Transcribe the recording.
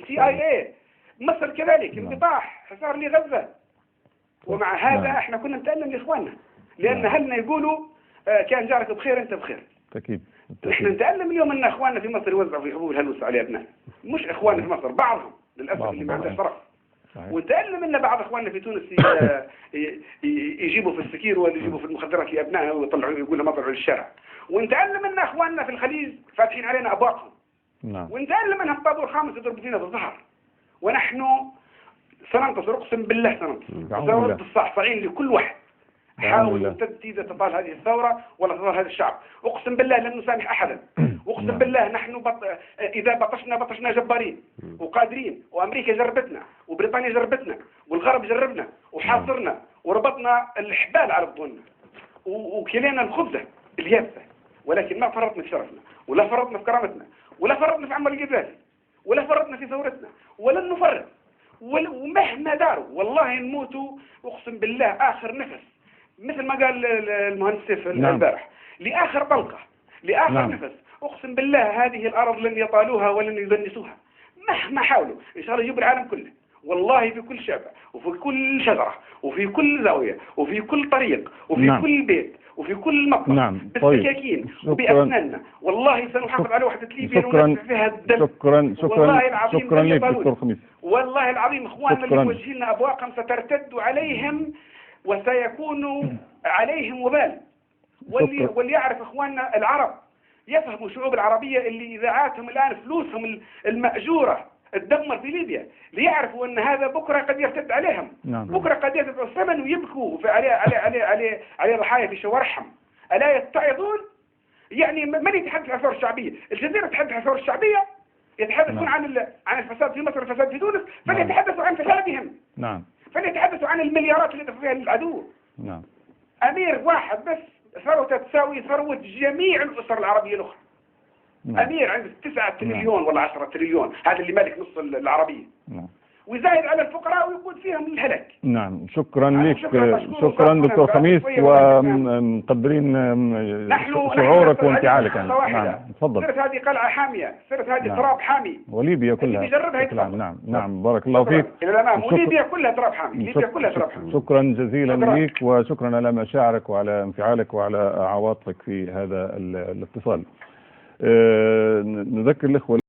CIA. مصر كذلك انقطاع، حصار لغزة. ومع هذا احنا كنا نتألم لاخواننا، لان اهلنا يقولوا كان جارك بخير انت بخير. أكيد. احنا نتألم اليوم ان اخواننا في مصر يوزعوا في حبوب الهلوس على ابنائنا، مش اخواننا في مصر، بعضهم للاسف اللي ما عندهاش شرف. ونتألم ان بعض اخواننا في تونس يجيبوا في السكير ولا يجيبوا في المخدرات لابنائنا ويطلعوا يقولوا ما طلعوا للشارع. ونتألم ان اخواننا في الخليج فاتحين علينا ابوابهم. ونتألم انهم طابور خامس يضربوا فينا بالظهر. ونحن سننتصر، اقسم بالله سننتصر، وسنرد الصعصعين لكل واحد حاول يمتد اذا تطال هذه الثوره ولا تطال هذا الشعب. اقسم بالله لن نسامح احدا. اقسم بالله نحن اذا بطشنا جبارين وقادرين. وامريكا جربتنا وبريطانيا جربتنا والغرب جربنا وحاصرنا وربطنا الحبال على بطوننا وكلينا الخبزه اليابسه، ولكن ما فرطنا في شرفنا ولا فرطنا في كرامتنا ولا فرطنا في عمل القذافي ولا فرطنا في ثورتنا ولن نفرط. ومهما داروا والله نموتوا، اقسم بالله اخر نفس، مثل ما قال المهندس سيف البارح، لاخر طلقه لاخر نفس. اقسم بالله هذه الارض لن يطالوها ولن يدنسوها مهما حاولوا. ان شاء الله يجيب العالم كله والله، في كل شارع وفي كل شجره وفي كل زاويه وفي كل طريق وفي كل بيت وفي كل مطبخ بالسكاكين وبأسناننا. والله سنحافظ على وحدة ليبيا وننزع فيها الدم. والله العظيم شكرا لك دكتور خميس. والله العظيم اخواننا اللي موجهين لنا ابواقهم سترتد عليهم وسيكون عليهم وبال. واللي يعرف اخواننا العرب يفهموا الشعوب العربية اللي اذاعاتهم الان فلوسهم المأجورة تدمر في ليبيا، ليعرفوا ان هذا بكره قد يرتد عليهم. بكره قد يدفعوا الثمن ويبكوا على ضحايا في شوارعهم. الا يتعظون؟ يعني من يتحدث عن الثوره الشعبيه؟ الجزيره تتحدث عن الثوره الشعبيه، يتحدثون عن الفساد في مصر والفساد في تونس، فليتحدثوا عن فسادهم. فليتحدثوا عن المليارات اللي دفعوا فيها للعدو. امير واحد بس ثروته تساوي ثروه جميع الاسر العربيه الاخرى. امير عنده 9 تريليون ولا 10 تريليون، هذا اللي مالك نص العربية. ويزايد على الفقراء ويقود فيهم الهلاك. شكرا لك. شكرا دكتور خميس، ومقدرين شعورك وانفعالك. تفضل. صرت هذه قلعة حامية، صرت هذه تراب حامي، وليبيا كلها نعم بارك الله فيك. الى الامام. وليبيا كلها تراب حامي، ليبيا كلها تراب حامي. شكرا جزيلا لك، وشكرا على مشاعرك وعلى انفعالك وعلى عواطفك في هذا الاتصال. نذكر الإخوة